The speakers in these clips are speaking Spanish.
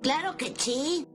Claro que sí.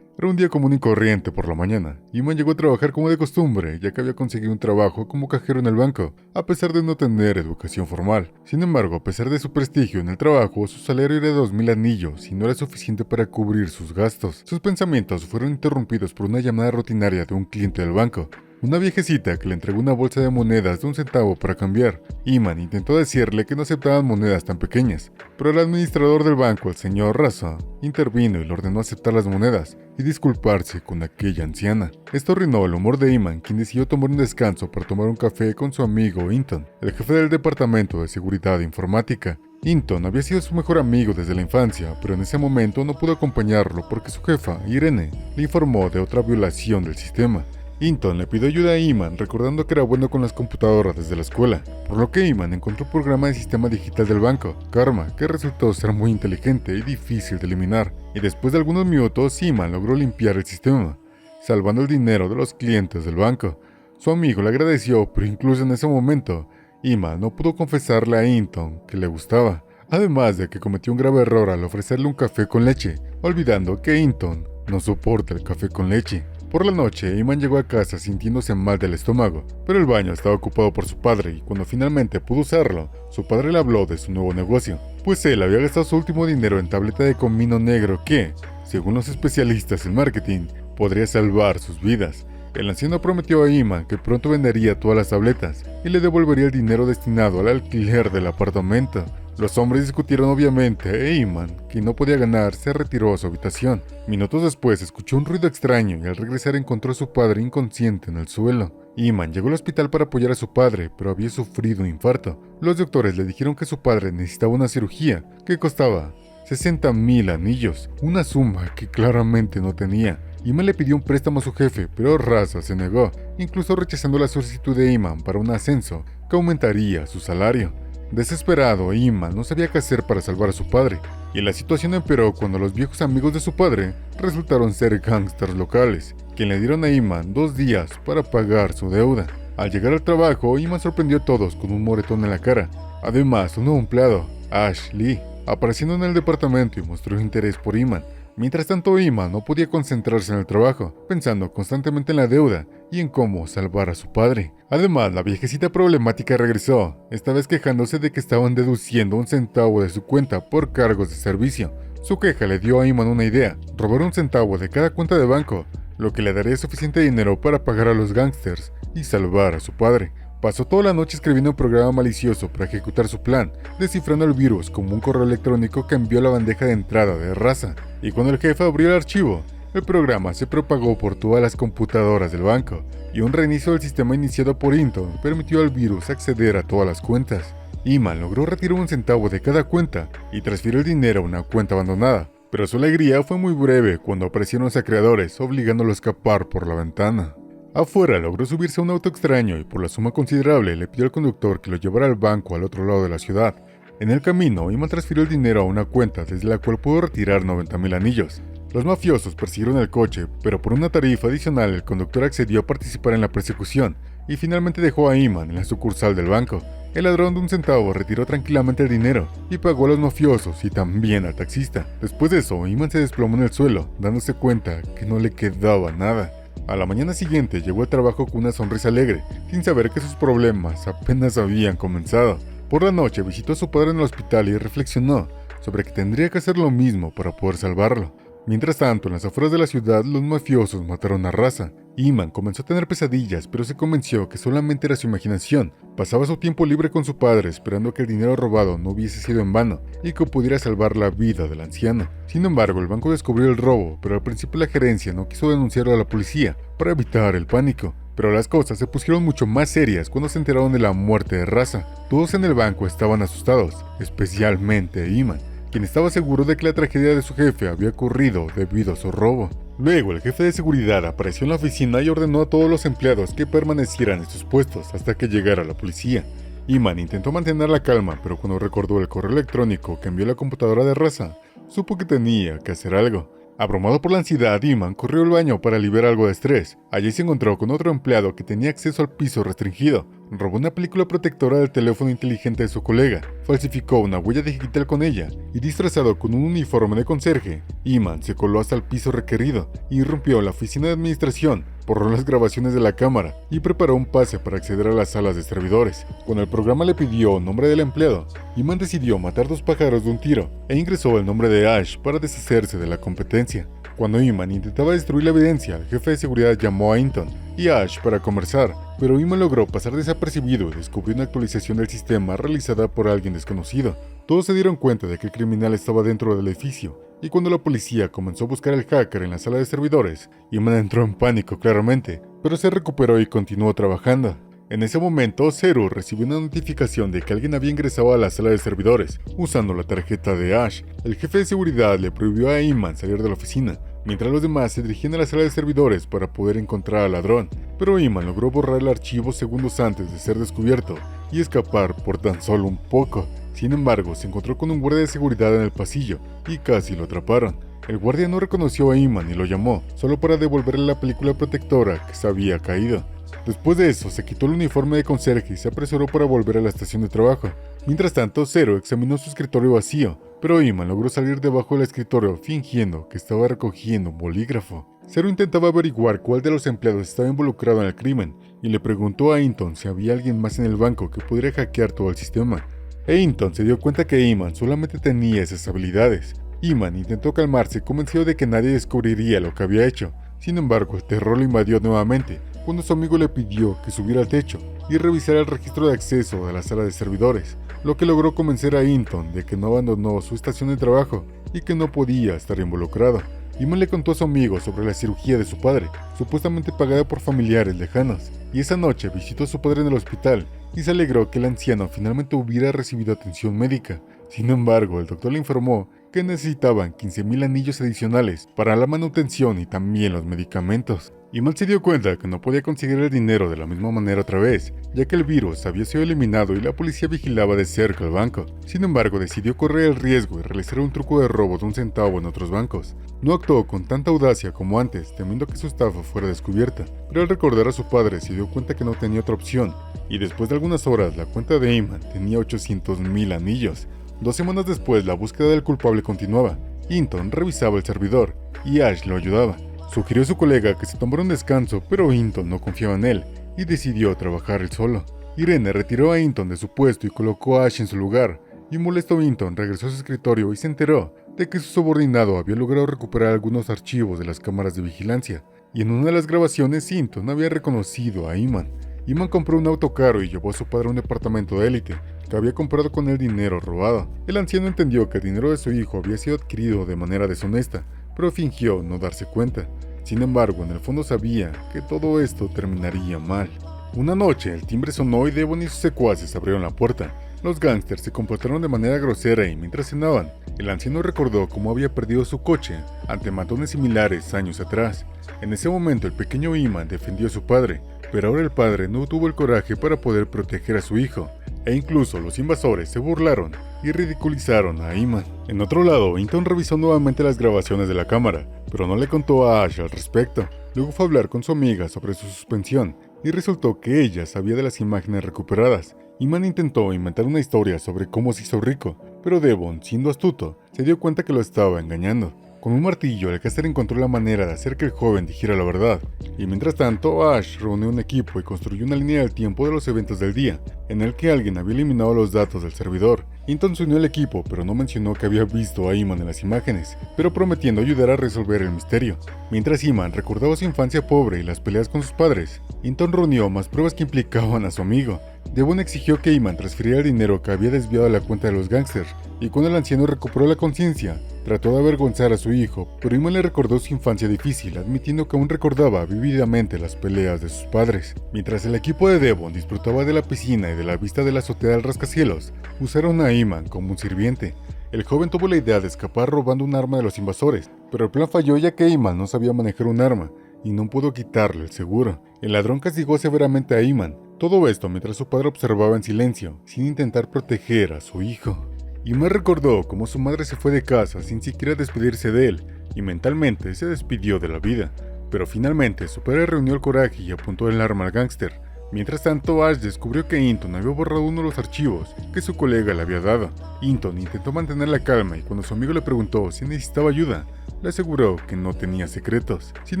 Era un día común y corriente por la mañana. Iman llegó a trabajar como de costumbre, ya que había conseguido un trabajo como cajero en el banco, a pesar de no tener educación formal. Sin embargo, a pesar de su prestigio en el trabajo, su salario era de 2.000 anillos y no era suficiente para cubrir sus gastos. Sus pensamientos fueron interrumpidos por una llamada rutinaria de un cliente del banco. Una viejecita que le entregó una bolsa de monedas de 1 centavo para cambiar. Iman intentó decirle que no aceptaban monedas tan pequeñas, pero el administrador del banco, el señor Raza, intervino y le ordenó aceptar las monedas y disculparse con aquella anciana. Esto arruinó el humor de Iman, quien decidió tomar un descanso para tomar un café con su amigo Hinton, el jefe del departamento de seguridad informática. Hinton había sido su mejor amigo desde la infancia, pero en ese momento no pudo acompañarlo porque su jefa, Irene, le informó de otra violación del sistema. Hinton le pidió ayuda a Iman, recordando que era bueno con las computadoras desde la escuela, por lo que Iman encontró un programa de sistema digital del banco, Karma, que resultó ser muy inteligente y difícil de eliminar, y después de algunos minutos Iman logró limpiar el sistema, salvando el dinero de los clientes del banco. Su amigo le agradeció, pero incluso en ese momento, Iman no pudo confesarle a Hinton que le gustaba, además de que cometió un grave error al ofrecerle un café con leche, olvidando que Hinton no soporta el café con leche. Por la noche, Iman llegó a casa sintiéndose mal del estómago, pero el baño estaba ocupado por su padre y cuando finalmente pudo usarlo, su padre le habló de su nuevo negocio, pues él había gastado su último dinero en tableta de comino negro que, según los especialistas en marketing, podría salvar sus vidas. El anciano prometió a Iman que pronto vendería todas las tabletas y le devolvería el dinero destinado al alquiler del apartamento. Los hombres discutieron obviamente e Iman, quien no podía ganar, se retiró a su habitación. Minutos después escuchó un ruido extraño y al regresar encontró a su padre inconsciente en el suelo. Iman llegó al hospital para apoyar a su padre, pero había sufrido un infarto. Los doctores le dijeron que su padre necesitaba una cirugía que costaba 60.000 anillos, una suma que claramente no tenía. Iman le pidió un préstamo a su jefe, pero Raza se negó, incluso rechazando la solicitud de Iman para un ascenso que aumentaría su salario. Desesperado, Iman no sabía qué hacer para salvar a su padre, y la situación empeoró cuando los viejos amigos de su padre resultaron ser gángsters locales, quien le dieron a Iman 2 días para pagar su deuda. Al llegar al trabajo, Iman sorprendió a todos con un moretón en la cara. Además, un nuevo empleado, Ash Lee, apareciendo en el departamento y mostró interés por Iman. Mientras tanto, Iman no podía concentrarse en el trabajo, pensando constantemente en la deuda y en cómo salvar a su padre. Además, la viejecita problemática regresó, esta vez quejándose de que estaban deduciendo 1 centavo de su cuenta por cargos de servicio. Su queja le dio a Iman una idea: robar 1 centavo de cada cuenta de banco, lo que le daría suficiente dinero para pagar a los gángsters y salvar a su padre. Pasó toda la noche escribiendo un programa malicioso para ejecutar su plan, descifrando el virus como un correo electrónico que envió a la bandeja de entrada de Raza. Y cuando el jefe abrió el archivo, el programa se propagó por todas las computadoras del banco, y un reinicio del sistema iniciado por Hinton permitió al virus acceder a todas las cuentas. Iman logró retirar 1 centavo de cada cuenta y transfirió el dinero a una cuenta abandonada, pero su alegría fue muy breve cuando aparecieron los acreedores, obligándolo a escapar por la ventana. Afuera logró subirse a un auto extraño y por la suma considerable le pidió al conductor que lo llevara al banco al otro lado de la ciudad. En el camino, Iman transfirió el dinero a una cuenta desde la cual pudo retirar 90.000 anillos. Los mafiosos persiguieron el coche, pero por una tarifa adicional el conductor accedió a participar en la persecución y finalmente dejó a Iman en la sucursal del banco. El ladrón de 1 centavo retiró tranquilamente el dinero y pagó a los mafiosos y también al taxista. Después de eso, Iman se desplomó en el suelo, dándose cuenta que no le quedaba nada. A la mañana siguiente llegó al trabajo con una sonrisa alegre, sin saber que sus problemas apenas habían comenzado. Por la noche visitó a su padre en el hospital y reflexionó sobre que tendría que hacer lo mismo para poder salvarlo. Mientras tanto, en las afueras de la ciudad, los mafiosos mataron a Raza. Iman comenzó a tener pesadillas, pero se convenció que solamente era su imaginación. Pasaba su tiempo libre con su padre, esperando que el dinero robado no hubiese sido en vano y que pudiera salvar la vida del anciano. Sin embargo, el banco descubrió el robo, pero al principio la gerencia no quiso denunciarlo a la policía para evitar el pánico. Pero las cosas se pusieron mucho más serias cuando se enteraron de la muerte de Raza. Todos en el banco estaban asustados, especialmente Iman, quien estaba seguro de que la tragedia de su jefe había ocurrido debido a su robo. Luego, el jefe de seguridad apareció en la oficina y ordenó a todos los empleados que permanecieran en sus puestos hasta que llegara la policía. Iman intentó mantener la calma, pero cuando recordó el correo electrónico que envió la computadora de Raza, supo que tenía que hacer algo. Abrumado por la ansiedad, Iman corrió al baño para liberar algo de estrés. Allí se encontró con otro empleado que tenía acceso al piso restringido. Robó una película protectora del teléfono inteligente de su colega, falsificó una huella digital con ella y, disfrazado con un uniforme de conserje, Iman se coló hasta el piso requerido, irrumpió en la oficina de administración, borró las grabaciones de la cámara y preparó un pase para acceder a las salas de servidores. Cuando el programa le pidió el nombre del empleado, Iman decidió matar 2 pájaros de un tiro e ingresó el nombre de Ash para deshacerse de la competencia. Cuando Iman intentaba destruir la evidencia, el jefe de seguridad llamó a Hinton y Ash para conversar, pero Iman logró pasar desapercibido y descubrió una actualización del sistema realizada por alguien desconocido. Todos se dieron cuenta de que el criminal estaba dentro del edificio, y cuando la policía comenzó a buscar al hacker en la sala de servidores, Iman entró en pánico claramente, pero se recuperó y continuó trabajando. En ese momento, Zero recibió una notificación de que alguien había ingresado a la sala de servidores usando la tarjeta de Ash. El jefe de seguridad le prohibió a Iman salir de la oficina, mientras los demás se dirigían a la sala de servidores para poder encontrar al ladrón. Pero Iman logró borrar el archivo segundos antes de ser descubierto y escapar por tan solo un poco. Sin embargo, se encontró con un guardia de seguridad en el pasillo y casi lo atraparon. El guardia no reconoció a Iman y lo llamó, solo para devolverle la película protectora que se había caído. Después de eso, se quitó el uniforme de conserje y se apresuró para volver a la estación de trabajo. Mientras tanto, Zero examinó su escritorio vacío, pero Iman logró salir debajo del escritorio fingiendo que estaba recogiendo un bolígrafo. Zero intentaba averiguar cuál de los empleados estaba involucrado en el crimen y le preguntó a Hinton si había alguien más en el banco que pudiera hackear todo el sistema. Hinton se dio cuenta que Iman solamente tenía esas habilidades. Iman intentó calmarse convencido de que nadie descubriría lo que había hecho. Sin embargo, el terror lo invadió nuevamente cuando su amigo le pidió que subiera al techo y revisara el registro de acceso a la sala de servidores, lo que logró convencer a Hinton de que no abandonó su estación de trabajo y que no podía estar involucrado. Iman le contó a su amigo sobre la cirugía de su padre, supuestamente pagada por familiares lejanos, y esa noche visitó a su padre en el hospital y se alegró que el anciano finalmente hubiera recibido atención médica. Sin embargo, el doctor le informó que necesitaban 15,000 anillos adicionales para la manutención y también los medicamentos. Iman se dio cuenta que no podía conseguir el dinero de la misma manera otra vez, ya que el virus había sido eliminado y la policía vigilaba de cerca el banco. Sin embargo, decidió correr el riesgo y realizar un truco de robo de 1 centavo en otros bancos. No actuó con tanta audacia como antes, temiendo que su estafa fuera descubierta, pero al recordar a su padre se dio cuenta que no tenía otra opción, y después de algunas horas la cuenta de Iman tenía 800,000 anillos. 2 semanas después, la búsqueda del culpable continuaba. Hinton revisaba el servidor y Ash lo ayudaba. Sugirió a su colega que se tomara un descanso, pero Hinton no confiaba en él y decidió trabajar él solo. Irene retiró a Hinton de su puesto y colocó a Ash en su lugar, y molesto Hinton regresó a su escritorio y se enteró de que su subordinado había logrado recuperar algunos archivos de las cámaras de vigilancia, y en una de las grabaciones Hinton había reconocido a Iman. Iman compró un auto caro y llevó a su padre a un departamento de élite que había comprado con el dinero robado. El anciano entendió que el dinero de su hijo había sido adquirido de manera deshonesta, pero fingió no darse cuenta. Sin embargo, en el fondo sabía que todo esto terminaría mal. Una noche, el timbre sonó y Devon y sus secuaces abrieron la puerta. Los gángsters se comportaron de manera grosera y mientras cenaban, el anciano recordó cómo había perdido su coche ante matones similares años atrás. En ese momento, el pequeño Iman defendió a su padre, pero ahora el padre no tuvo el coraje para poder proteger a su hijo, e incluso los invasores se burlaron y ridiculizaron a Iman. En otro lado, Hinton revisó nuevamente las grabaciones de la cámara, pero no le contó a Ash al respecto. Luego fue a hablar con su amiga sobre su suspensión, y resultó que ella sabía de las imágenes recuperadas. Iman intentó inventar una historia sobre cómo se hizo rico, pero Devon, siendo astuto, se dio cuenta que lo estaba engañando. Con un martillo, el caster encontró la manera de hacer que el joven dijera la verdad, y mientras tanto, Ash reunió un equipo y construyó una línea del tiempo de los eventos del día, en el que alguien había eliminado los datos del servidor. Hinton se unió al equipo, pero no mencionó que había visto a Iman en las imágenes, pero prometiendo ayudar a resolver el misterio. Mientras Iman recordaba su infancia pobre y las peleas con sus padres, Hinton reunió más pruebas que implicaban a su amigo. Devon exigió que Iman transfiriera el dinero que había desviado a la cuenta de los gángsters, y cuando el anciano recuperó la conciencia, trató de avergonzar a su hijo, pero Iman le recordó su infancia difícil, admitiendo que aún recordaba vívidamente las peleas de sus padres. Mientras el equipo de Devon disfrutaba de la piscina y de la vista de la azotea del rascacielos, usaron a Iman como un sirviente. El joven tuvo la idea de escapar robando un arma de los invasores, pero el plan falló ya que Iman no sabía manejar un arma, y no pudo quitarle el seguro. El ladrón castigó severamente a Iman. Todo esto mientras su padre observaba en silencio, sin intentar proteger a su hijo. Iman recordó cómo su madre se fue de casa sin siquiera despedirse de él, y mentalmente se despidió de la vida. Pero finalmente su padre reunió el coraje y apuntó el arma al gángster. Mientras tanto, Ash descubrió que Hinton había borrado uno de los archivos que su colega le había dado. Hinton intentó mantener la calma y cuando su amigo le preguntó si necesitaba ayuda, le aseguró que no tenía secretos. Sin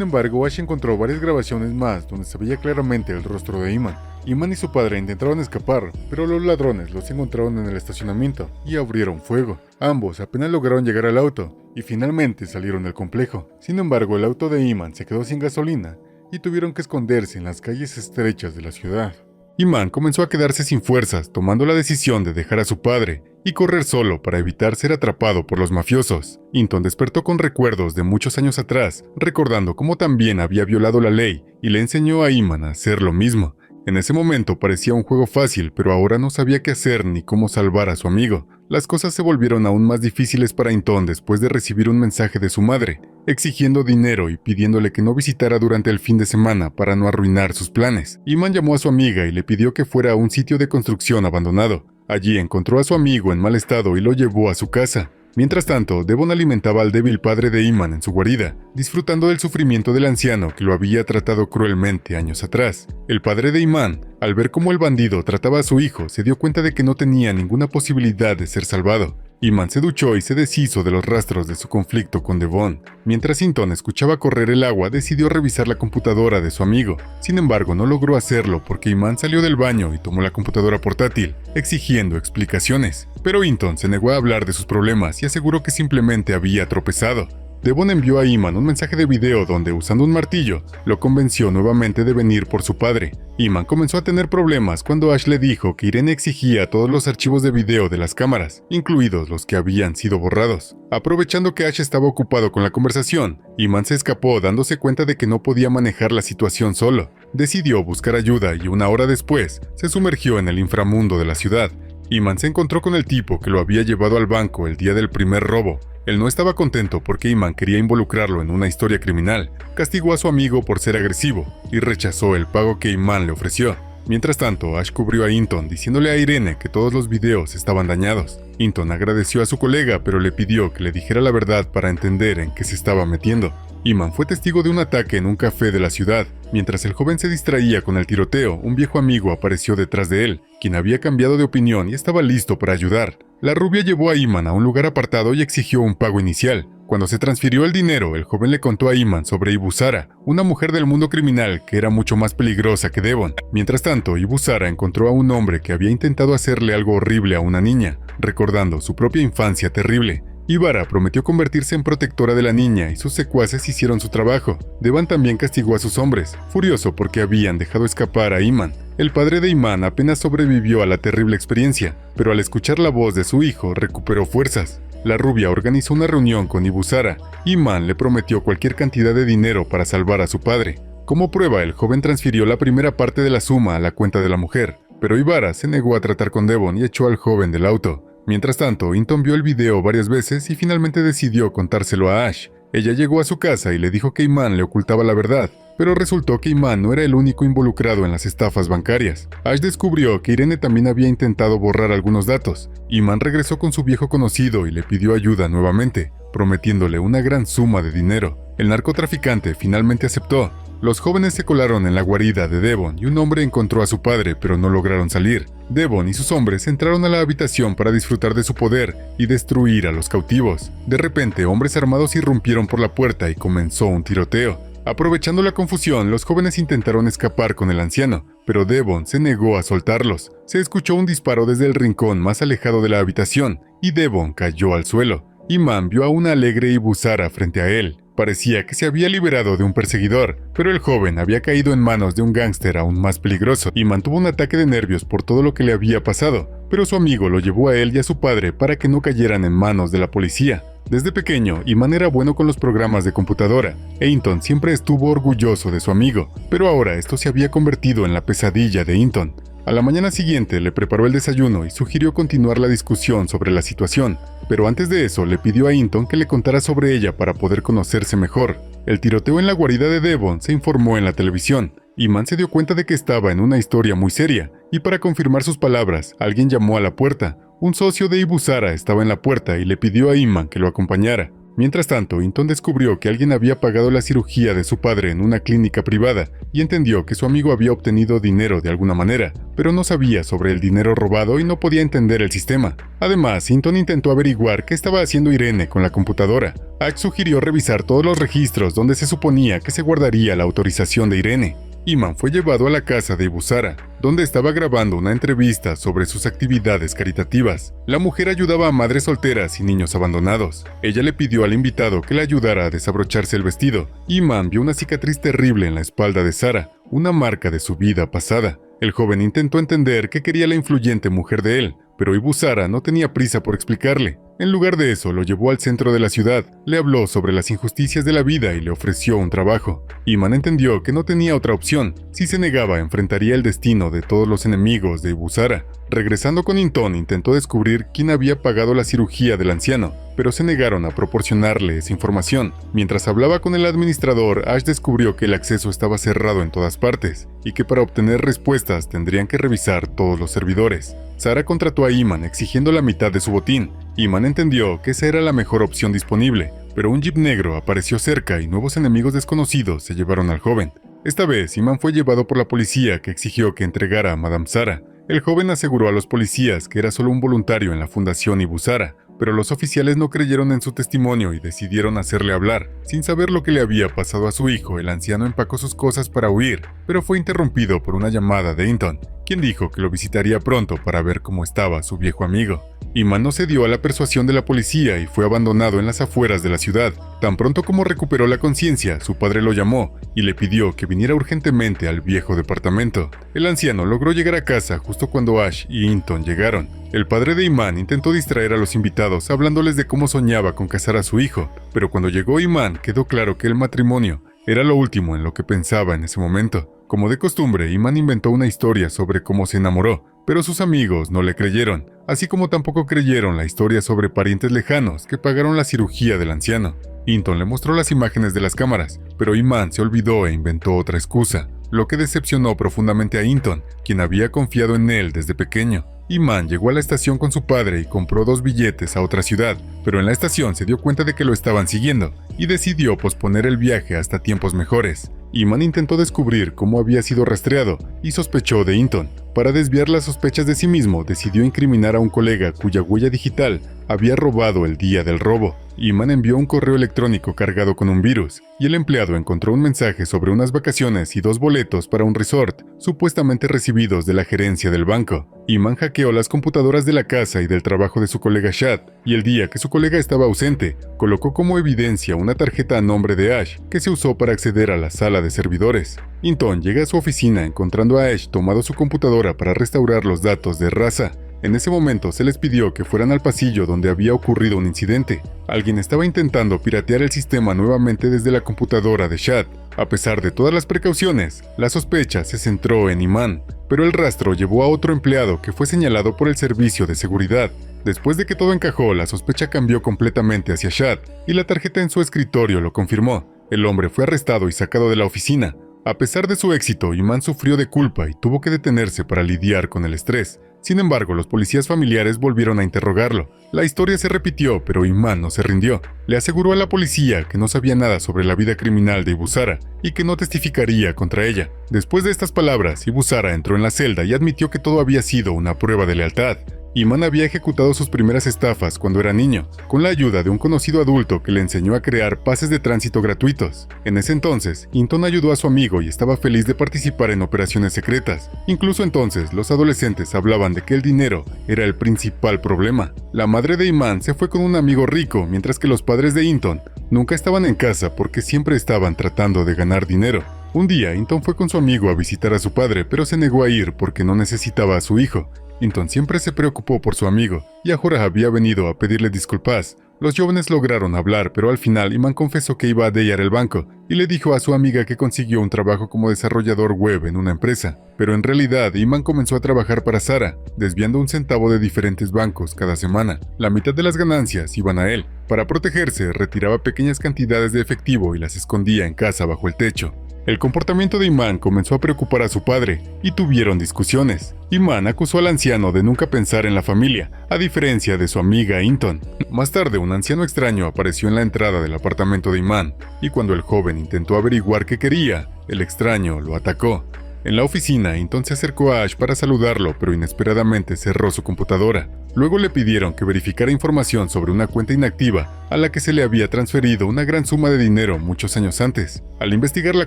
embargo, Ash encontró varias grabaciones más donde se veía claramente el rostro de Iman. Iman y su padre intentaron escapar, pero los ladrones los encontraron en el estacionamiento y abrieron fuego. Ambos apenas lograron llegar al auto y finalmente salieron del complejo. Sin embargo, el auto de Iman se quedó sin gasolina y tuvieron que esconderse en las calles estrechas de la ciudad. Iman comenzó a quedarse sin fuerzas, tomando la decisión de dejar a su padre y correr solo para evitar ser atrapado por los mafiosos. Hinton despertó con recuerdos de muchos años atrás, recordando cómo también había violado la ley y le enseñó a Iman a hacer lo mismo. En ese momento parecía un juego fácil, pero ahora no sabía qué hacer ni cómo salvar a su amigo. Las cosas se volvieron aún más difíciles para Hinton después de recibir un mensaje de su madre, exigiendo dinero y pidiéndole que no visitara durante el fin de semana para no arruinar sus planes. Iman llamó a su amiga y le pidió que fuera a un sitio de construcción abandonado. Allí encontró a su amigo en mal estado y lo llevó a su casa. Mientras tanto, Devon alimentaba al débil padre de Iman en su guarida, disfrutando del sufrimiento del anciano que lo había tratado cruelmente años atrás. El padre de Iman, al ver cómo el bandido trataba a su hijo, se dio cuenta de que no tenía ninguna posibilidad de ser salvado. Iman se duchó y se deshizo de los rastros de su conflicto con Devon. Mientras Hinton escuchaba correr el agua, decidió revisar la computadora de su amigo. Sin embargo, no logró hacerlo porque Iman salió del baño y tomó la computadora portátil, exigiendo explicaciones. Pero Hinton se negó a hablar de sus problemas y aseguró que simplemente había tropezado. Devon envió a Iman un mensaje de video donde, usando un martillo, lo convenció nuevamente de venir por su padre. Iman comenzó a tener problemas cuando Ash le dijo que Irene exigía todos los archivos de video de las cámaras, incluidos los que habían sido borrados. Aprovechando que Ash estaba ocupado con la conversación, Iman se escapó dándose cuenta de que no podía manejar la situación solo. Decidió buscar ayuda y una hora después, se sumergió en el inframundo de la ciudad. Iman se encontró con el tipo que lo había llevado al banco el día del primer robo. Él no estaba contento porque Iman quería involucrarlo en una historia criminal. Castigó a su amigo por ser agresivo y rechazó el pago que Iman le ofreció. Mientras tanto, Ash cubrió a Hinton diciéndole a Irene que todos los videos estaban dañados. Hinton agradeció a su colega, pero le pidió que le dijera la verdad para entender en qué se estaba metiendo. Iman fue testigo de un ataque en un café de la ciudad. Mientras el joven se distraía con el tiroteo, un viejo amigo apareció detrás de él, quien había cambiado de opinión y estaba listo para ayudar. La rubia llevó a Iman a un lugar apartado y exigió un pago inicial. Cuando se transfirió el dinero, el joven le contó a Iman sobre Ibusara, una mujer del mundo criminal que era mucho más peligrosa que Devon. Mientras tanto, Ibusara encontró a un hombre que había intentado hacerle algo horrible a una niña, recordando su propia infancia terrible. Ibarra prometió convertirse en protectora de la niña y sus secuaces hicieron su trabajo. Devon también castigó a sus hombres, furioso porque habían dejado escapar a Iman. El padre de Iman apenas sobrevivió a la terrible experiencia, pero al escuchar la voz de su hijo recuperó fuerzas. La rubia organizó una reunión con Ibusara. Iman le prometió cualquier cantidad de dinero para salvar a su padre. Como prueba, el joven transfirió la primera parte de la suma a la cuenta de la mujer, pero Ibarra se negó a tratar con Devon y echó al joven del auto. Mientras tanto, Hinton vio el video varias veces y finalmente decidió contárselo a Ash. Ella llegó a su casa y le dijo que Iman le ocultaba la verdad, pero resultó que Iman no era el único involucrado en las estafas bancarias. Ash descubrió que Irene también había intentado borrar algunos datos. Iman regresó con su viejo conocido y le pidió ayuda nuevamente, prometiéndole una gran suma de dinero. El narcotraficante finalmente aceptó. Los jóvenes se colaron en la guarida de Devon y un hombre encontró a su padre, pero no lograron salir. Devon y sus hombres entraron a la habitación para disfrutar de su poder y destruir a los cautivos. De repente, hombres armados irrumpieron por la puerta y comenzó un tiroteo. Aprovechando la confusión, los jóvenes intentaron escapar con el anciano, pero Devon se negó a soltarlos. Se escuchó un disparo desde el rincón más alejado de la habitación y Devon cayó al suelo. Iman vio a una alegre Ibusara frente a él. Parecía que se había liberado de un perseguidor, pero el joven había caído en manos de un gángster aún más peligroso y mantuvo un ataque de nervios por todo lo que le había pasado, pero su amigo lo llevó a él y a su padre para que no cayeran en manos de la policía. Desde pequeño, Iman era bueno con los programas de computadora, e Hinton siempre estuvo orgulloso de su amigo, pero ahora esto se había convertido en la pesadilla de Hinton. A la mañana siguiente le preparó el desayuno y sugirió continuar la discusión sobre la situación, pero antes de eso le pidió a Hinton que le contara sobre ella para poder conocerse mejor. El tiroteo en la guarida de Devon se informó en la televisión. Iman se dio cuenta de que estaba en una historia muy seria, y para confirmar sus palabras, alguien llamó a la puerta. Un socio de Ibusara estaba en la puerta y le pidió a Iman que lo acompañara. Mientras tanto, Hinton descubrió que alguien había pagado la cirugía de su padre en una clínica privada y entendió que su amigo había obtenido dinero de alguna manera, pero no sabía sobre el dinero robado y no podía entender el sistema. Además, Hinton intentó averiguar qué estaba haciendo Irene con la computadora. Ash sugirió revisar todos los registros donde se suponía que se guardaría la autorización de Irene. Iman fue llevado a la casa de Ibusara, donde estaba grabando una entrevista sobre sus actividades caritativas. La mujer ayudaba a madres solteras y niños abandonados. Ella le pidió al invitado que le ayudara a desabrocharse el vestido. Iman vio una cicatriz terrible en la espalda de Sara, una marca de su vida pasada. El joven intentó entender qué quería la influyente mujer de él, pero Ibusara no tenía prisa por explicarle. En lugar de eso, lo llevó al centro de la ciudad, le habló sobre las injusticias de la vida y le ofreció un trabajo. Iman entendió que no tenía otra opción. Si se negaba, enfrentaría el destino de todos los enemigos de Ibusara. Regresando con Hinton, intentó descubrir quién había pagado la cirugía del anciano, pero se negaron a proporcionarle esa información. Mientras hablaba con el administrador, Ash descubrió que el acceso estaba cerrado en todas partes, y que para obtener respuestas tendrían que revisar todos los servidores. Sara contrató a Iman exigiendo la mitad de su botín. Iman entendió que esa era la mejor opción disponible, pero un jeep negro apareció cerca y nuevos enemigos desconocidos se llevaron al joven. Esta vez, Iman fue llevado por la policía que exigió que entregara a Madame Sara. El joven aseguró a los policías que era solo un voluntario en la Fundación Ibusara, pero los oficiales no creyeron en su testimonio y decidieron hacerle hablar. Sin saber lo que le había pasado a su hijo, el anciano empacó sus cosas para huir, pero fue interrumpido por una llamada de Hinton, quien dijo que lo visitaría pronto para ver cómo estaba su viejo amigo. Iman no cedió a la persuasión de la policía y fue abandonado en las afueras de la ciudad. Tan pronto como recuperó la conciencia, su padre lo llamó y le pidió que viniera urgentemente al viejo departamento. El anciano logró llegar a casa justo cuando Ash y Hinton llegaron. El padre de Iman intentó distraer a los invitados hablándoles de cómo soñaba con casar a su hijo, pero cuando llegó Iman quedó claro que el matrimonio era lo último en lo que pensaba en ese momento. Como de costumbre, Iman inventó una historia sobre cómo se enamoró, pero sus amigos no le creyeron, así como tampoco creyeron la historia sobre parientes lejanos que pagaron la cirugía del anciano. Hinton le mostró las imágenes de las cámaras, pero Iman se olvidó e inventó otra excusa, lo que decepcionó profundamente a Hinton, quien había confiado en él desde pequeño. Iman llegó a la estación con su padre y compró 2 billetes a otra ciudad, pero en la estación se dio cuenta de que lo estaban siguiendo y decidió posponer el viaje hasta tiempos mejores. Iman intentó descubrir cómo había sido rastreado y sospechó de Hinton. Para desviar las sospechas de sí mismo, decidió incriminar a un colega cuya huella digital había robado el día del robo. Iman envió un correo electrónico cargado con un virus, y el empleado encontró un mensaje sobre unas vacaciones y 2 boletos para un resort, supuestamente recibidos de la gerencia del banco. Iman hackeó las computadoras de la casa y del trabajo de su colega Shad, y el día que su colega estaba ausente, colocó como evidencia una tarjeta a nombre de Ash, que se usó para acceder a la sala de servidores. Hinton llega a su oficina encontrando a Ash tomado su computadora para restaurar los datos de Raza. En ese momento se les pidió que fueran al pasillo donde había ocurrido un incidente. Alguien estaba intentando piratear el sistema nuevamente desde la computadora de Shad. A pesar de todas las precauciones, la sospecha se centró en Iman, pero el rastro llevó a otro empleado que fue señalado por el servicio de seguridad. Después de que todo encajó, la sospecha cambió completamente hacia Shad, y la tarjeta en su escritorio lo confirmó. El hombre fue arrestado y sacado de la oficina. A pesar de su éxito, Iman sufrió de culpa y tuvo que detenerse para lidiar con el estrés. Sin embargo, los policías familiares volvieron a interrogarlo. La historia se repitió, pero Iman no se rindió. Le aseguró a la policía que no sabía nada sobre la vida criminal de Ibusara y que no testificaría contra ella. Después de estas palabras, Ibusara entró en la celda y admitió que todo había sido una prueba de lealtad. Iman había ejecutado sus primeras estafas cuando era niño, con la ayuda de un conocido adulto que le enseñó a crear pases de tránsito gratuitos. En ese entonces, Hinton ayudó a su amigo y estaba feliz de participar en operaciones secretas. Incluso entonces, los adolescentes hablaban de que el dinero era el principal problema. La madre de Iman se fue con un amigo rico, mientras que los padres de Hinton nunca estaban en casa porque siempre estaban tratando de ganar dinero. Un día, Hinton fue con su amigo a visitar a su padre, pero se negó a ir porque no necesitaba a su hijo. Hinton siempre se preocupó por su amigo, y ahora había venido a pedirle disculpas. Los jóvenes lograron hablar, pero al final Iman confesó que iba a dellar el banco, y le dijo a su amiga que consiguió un trabajo como desarrollador web en una empresa. Pero en realidad, Iman comenzó a trabajar para Sara, desviando 1 centavo de diferentes bancos cada semana. La mitad de las ganancias iban a él. Para protegerse, retiraba pequeñas cantidades de efectivo y las escondía en casa bajo el techo. El comportamiento de Iman comenzó a preocupar a su padre, y tuvieron discusiones. Iman acusó al anciano de nunca pensar en la familia, a diferencia de su amiga Hinton. Más tarde, un anciano extraño apareció en la entrada del apartamento de Iman, y cuando el joven intentó averiguar qué quería, el extraño lo atacó. En la oficina, Hinton se acercó a Ash para saludarlo, pero inesperadamente cerró su computadora. Luego le pidieron que verificara información sobre una cuenta inactiva a la que se le había transferido una gran suma de dinero muchos años antes. Al investigar la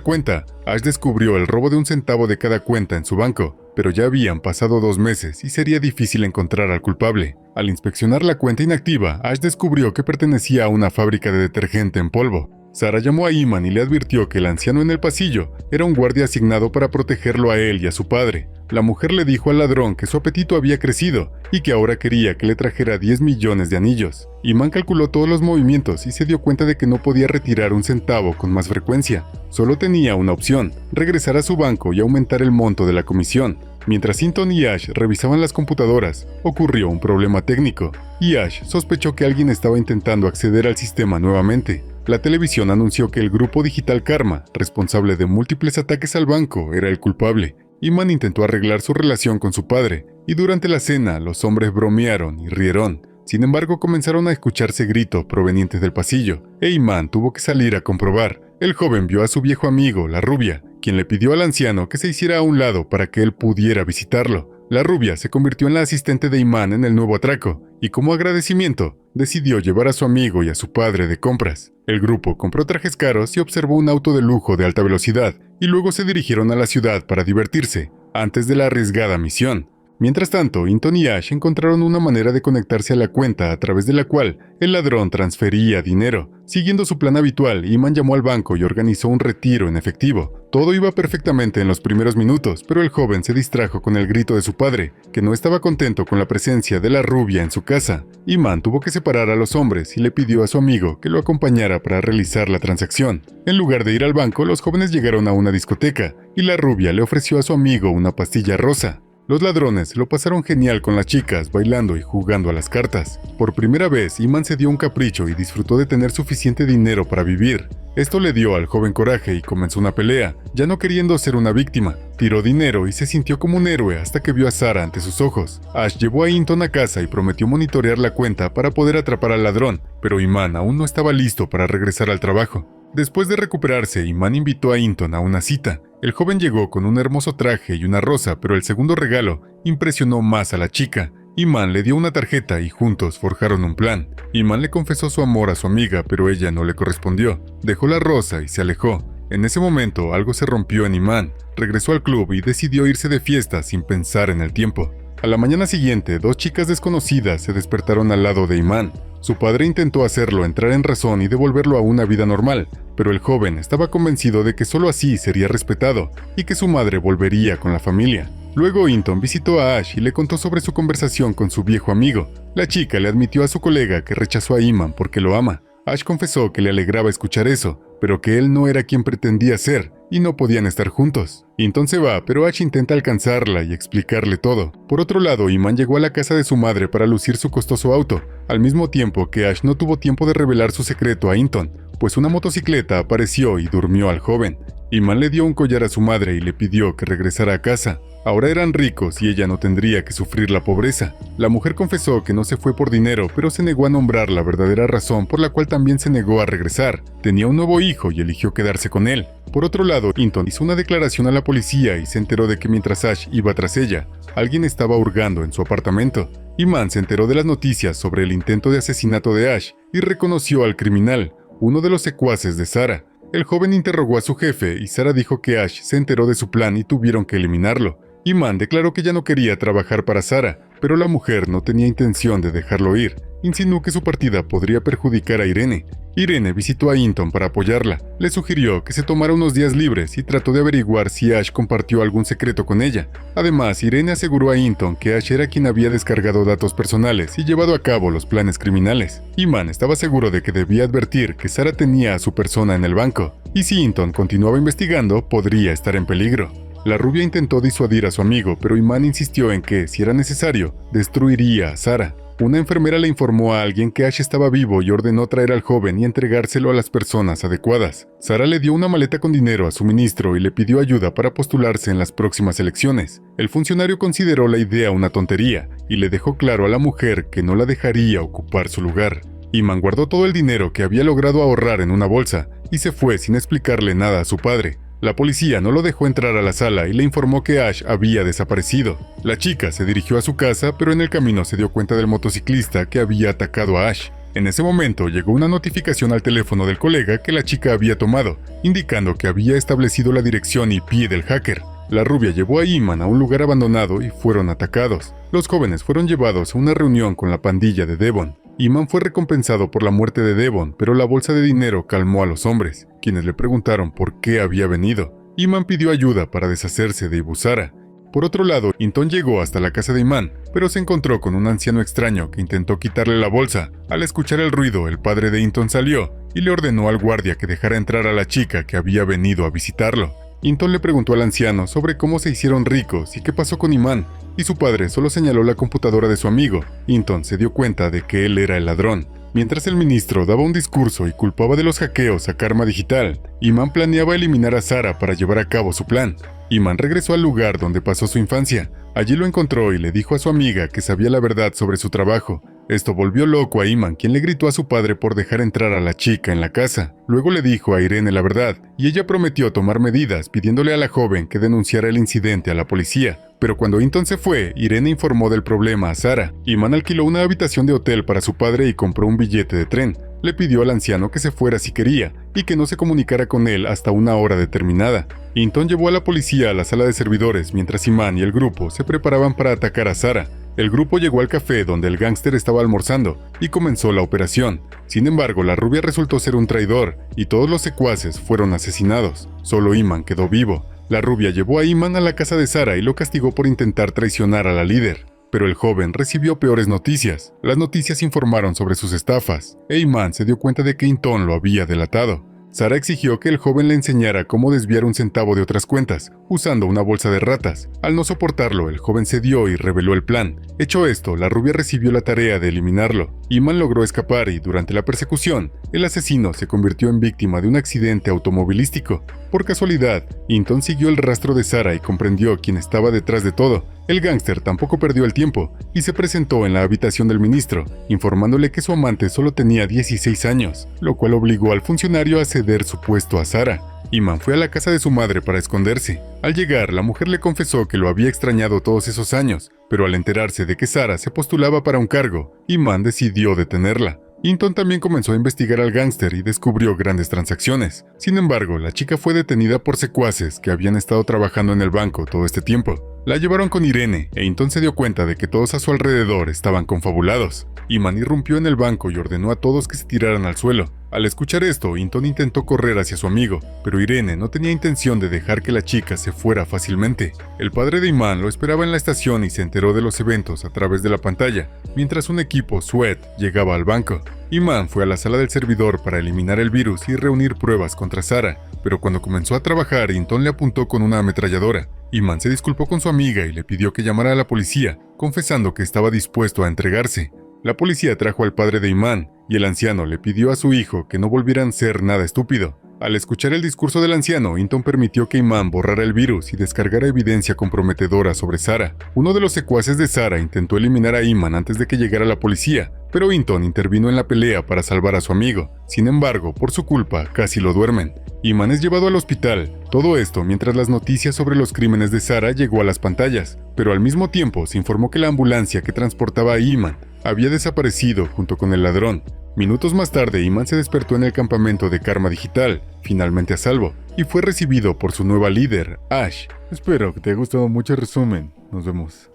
cuenta, Ash descubrió el robo de un centavo de cada cuenta en su banco, pero ya habían pasado 2 meses y sería difícil encontrar al culpable. Al inspeccionar la cuenta inactiva, Ash descubrió que pertenecía a una fábrica de detergente en polvo. Sarah llamó a Iman y le advirtió que el anciano en el pasillo era un guardia asignado para protegerlo a él y a su padre. La mujer le dijo al ladrón que su apetito había crecido y que ahora quería que le trajera 10 millones de anillos. Iman calculó todos los movimientos y se dio cuenta de que no podía retirar un centavo con más frecuencia. Solo tenía una opción: regresar a su banco y aumentar el monto de la comisión. Mientras Hinton y Ash revisaban las computadoras, ocurrió un problema técnico, y Ash sospechó que alguien estaba intentando acceder al sistema nuevamente. La televisión anunció que el grupo digital Karma, responsable de múltiples ataques al banco, era el culpable. Iman intentó arreglar su relación con su padre, y durante la cena los hombres bromearon y rieron. Sin embargo, comenzaron a escucharse gritos provenientes del pasillo, e Iman tuvo que salir a comprobar. El joven vio a su viejo amigo, la rubia, quien le pidió al anciano que se hiciera a un lado para que él pudiera visitarlo. La rubia se convirtió en la asistente de Iman en el nuevo atraco, y como agradecimiento, decidió llevar a su amigo y a su padre de compras. El grupo compró trajes caros y observó un auto de lujo de alta velocidad, y luego se dirigieron a la ciudad para divertirse, antes de la arriesgada misión. Mientras tanto, Hinton y Ash encontraron una manera de conectarse a la cuenta a través de la cual el ladrón transfería dinero. Siguiendo su plan habitual, Iman llamó al banco y organizó un retiro en efectivo. Todo iba perfectamente en los primeros minutos, pero el joven se distrajo con el grito de su padre, que no estaba contento con la presencia de la rubia en su casa. Iman tuvo que separar a los hombres y le pidió a su amigo que lo acompañara para realizar la transacción. En lugar de ir al banco, los jóvenes llegaron a una discoteca, y la rubia le ofreció a su amigo una pastilla rosa. Los ladrones lo pasaron genial con las chicas, bailando y jugando a las cartas. Por primera vez, Iman se dio un capricho y disfrutó de tener suficiente dinero para vivir. Esto le dio al joven coraje y comenzó una pelea, ya no queriendo ser una víctima. Tiró dinero y se sintió como un héroe hasta que vio a Sarah ante sus ojos. Ash llevó a Hinton a casa y prometió monitorear la cuenta para poder atrapar al ladrón, pero Iman aún no estaba listo para regresar al trabajo. Después de recuperarse, Iman invitó a Hinton a una cita. El joven llegó con un hermoso traje y una rosa, pero el segundo regalo impresionó más a la chica. Iman le dio una tarjeta y juntos forjaron un plan. Iman le confesó su amor a su amiga, pero ella no le correspondió. Dejó la rosa y se alejó. En ese momento, algo se rompió en Iman. Regresó al club y decidió irse de fiesta sin pensar en el tiempo. A la mañana siguiente, 2 chicas desconocidas se despertaron al lado de Iman. Su padre intentó hacerlo entrar en razón y devolverlo a una vida normal, pero el joven estaba convencido de que solo así sería respetado y que su madre volvería con la familia. Luego Hinton visitó a Ash y le contó sobre su conversación con su viejo amigo. La chica le admitió a su colega que rechazó a Iman porque lo ama. Ash confesó que le alegraba escuchar eso, pero que él no era quien pretendía ser, y no podían estar juntos. Hinton se va, pero Ash intenta alcanzarla y explicarle todo. Por otro lado, Iman llegó a la casa de su madre para lucir su costoso auto, al mismo tiempo que Ash no tuvo tiempo de revelar su secreto a Hinton, pues una motocicleta apareció y durmió al joven. Iman le dio un collar a su madre y le pidió que regresara a casa. Ahora eran ricos y ella no tendría que sufrir la pobreza. La mujer confesó que no se fue por dinero, pero se negó a nombrar la verdadera razón por la cual también se negó a regresar. Tenía un nuevo hijo y eligió quedarse con él. Por otro lado, Hinton hizo una declaración a la policía y se enteró de que mientras Ash iba tras ella, alguien estaba hurgando en su apartamento. Iman se enteró de las noticias sobre el intento de asesinato de Ash y reconoció al criminal, uno de los secuaces de Sarah. El joven interrogó a su jefe y Sarah dijo que Ash se enteró de su plan y tuvieron que eliminarlo. Iman declaró que ya no quería trabajar para Sarah, pero la mujer no tenía intención de dejarlo ir. Insinuó que su partida podría perjudicar a Irene. Irene visitó a Hinton para apoyarla. Le sugirió que se tomara unos días libres y trató de averiguar si Ash compartió algún secreto con ella. Además, Irene aseguró a Hinton que Ash era quien había descargado datos personales y llevado a cabo los planes criminales. Iman estaba seguro de que debía advertir que Sarah tenía a su persona en el banco, y si Hinton continuaba investigando, podría estar en peligro. La rubia intentó disuadir a su amigo, pero Iman insistió en que, si era necesario, destruiría a Sarah. Una enfermera le informó a alguien que Ash estaba vivo y ordenó traer al joven y entregárselo a las personas adecuadas. Sara le dio una maleta con dinero a su ministro y le pidió ayuda para postularse en las próximas elecciones. El funcionario consideró la idea una tontería y le dejó claro a la mujer que no la dejaría ocupar su lugar. Iman guardó todo el dinero que había logrado ahorrar en una bolsa y se fue sin explicarle nada a su padre. La policía no lo dejó entrar a la sala y le informó que Ash había desaparecido. La chica se dirigió a su casa, pero en el camino se dio cuenta del motociclista que había atacado a Ash. En ese momento llegó una notificación al teléfono del colega que la chica había tomado, indicando que había establecido la dirección IP del hacker. La rubia llevó a Iman a un lugar abandonado y fueron atacados. Los jóvenes fueron llevados a una reunión con la pandilla de Devon. Iman fue recompensado por la muerte de Devon, pero la bolsa de dinero calmó a los hombres, quienes le preguntaron por qué había venido. Iman pidió ayuda para deshacerse de Ibusara. Por otro lado, Hinton llegó hasta la casa de Iman, pero se encontró con un anciano extraño que intentó quitarle la bolsa. Al escuchar el ruido, el padre de Hinton salió y le ordenó al guardia que dejara entrar a la chica que había venido a visitarlo. Hinton le preguntó al anciano sobre cómo se hicieron ricos y qué pasó con Iman, y su padre solo señaló la computadora de su amigo. Hinton se dio cuenta de que él era el ladrón. Mientras el ministro daba un discurso y culpaba de los hackeos a Karma Digital, Iman planeaba eliminar a Sara para llevar a cabo su plan. Iman regresó al lugar donde pasó su infancia. Allí lo encontró y le dijo a su amiga que sabía la verdad sobre su trabajo. Esto volvió loco a Iman, quien le gritó a su padre por dejar entrar a la chica en la casa. Luego le dijo a Irene la verdad, y ella prometió tomar medidas, pidiéndole a la joven que denunciara el incidente a la policía. Pero cuando Hinton se fue, Irene informó del problema a Sara. Iman alquiló una habitación de hotel para su padre y compró un billete de tren. Le pidió al anciano que se fuera si quería, y que no se comunicara con él hasta una hora determinada. Hinton llevó a la policía a la sala de servidores mientras Iman y el grupo se preparaban para atacar a Sara. El grupo llegó al café donde el gángster estaba almorzando y comenzó la operación. Sin embargo, la rubia resultó ser un traidor y todos los secuaces fueron asesinados. Solo Iman quedó vivo. La rubia llevó a Iman a la casa de Sara y lo castigó por intentar traicionar a la líder. Pero el joven recibió peores noticias. Las noticias informaron sobre sus estafas, e Iman se dio cuenta de que Hinton lo había delatado. Sara exigió que el joven le enseñara cómo desviar un centavo de otras cuentas, usando una bolsa de ratas. Al no soportarlo, el joven cedió y reveló el plan. Hecho esto, la rubia recibió la tarea de eliminarlo. Iman logró escapar y, durante la persecución, el asesino se convirtió en víctima de un accidente automovilístico. Por casualidad, Hinton siguió el rastro de Sara y comprendió quién estaba detrás de todo. El gángster tampoco perdió el tiempo y se presentó en la habitación del ministro, informándole que su amante solo tenía 16 años, lo cual obligó al funcionario a ceder su puesto a Sara. Iman fue a la casa de su madre para esconderse. Al llegar, la mujer le confesó que lo había extrañado todos esos años, pero al enterarse de que Sara se postulaba para un cargo, Iman decidió detenerla. Hinton también comenzó a investigar al gángster y descubrió grandes transacciones. Sin embargo, la chica fue detenida por secuaces que habían estado trabajando en el banco todo este tiempo. La llevaron con Irene, e Hinton se dio cuenta de que todos a su alrededor estaban confabulados. Iman irrumpió en el banco y ordenó a todos que se tiraran al suelo. Al escuchar esto, Hinton intentó correr hacia su amigo, pero Irene no tenía intención de dejar que la chica se fuera fácilmente. El padre de Iman lo esperaba en la estación y se enteró de los eventos a través de la pantalla, mientras un equipo SWAT llegaba al banco. Iman fue a la sala del servidor para eliminar el virus y reunir pruebas contra Sara, pero cuando comenzó a trabajar, Hinton le apuntó con una ametralladora. Iman se disculpó con su amiga y le pidió que llamara a la policía, confesando que estaba dispuesto a entregarse. La policía trajo al padre de Iman, y el anciano le pidió a su hijo que no volvieran a ser nada estúpido. Al escuchar el discurso del anciano, Hinton permitió que Iman borrara el virus y descargara evidencia comprometedora sobre Sara. Uno de los secuaces de Sara intentó eliminar a Iman antes de que llegara la policía, pero Hinton intervino en la pelea para salvar a su amigo. Sin embargo, por su culpa, casi lo duermen. Iman es llevado al hospital. Todo esto mientras las noticias sobre los crímenes de Sara llegó a las pantallas, pero al mismo tiempo se informó que la ambulancia que transportaba a Iman había desaparecido junto con el ladrón. Minutos más tarde, Iman se despertó en el campamento de Karma Digital, finalmente a salvo, y fue recibido por su nueva líder, Ash. Espero que te haya gustado mucho el resumen. Nos vemos.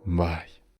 Bye.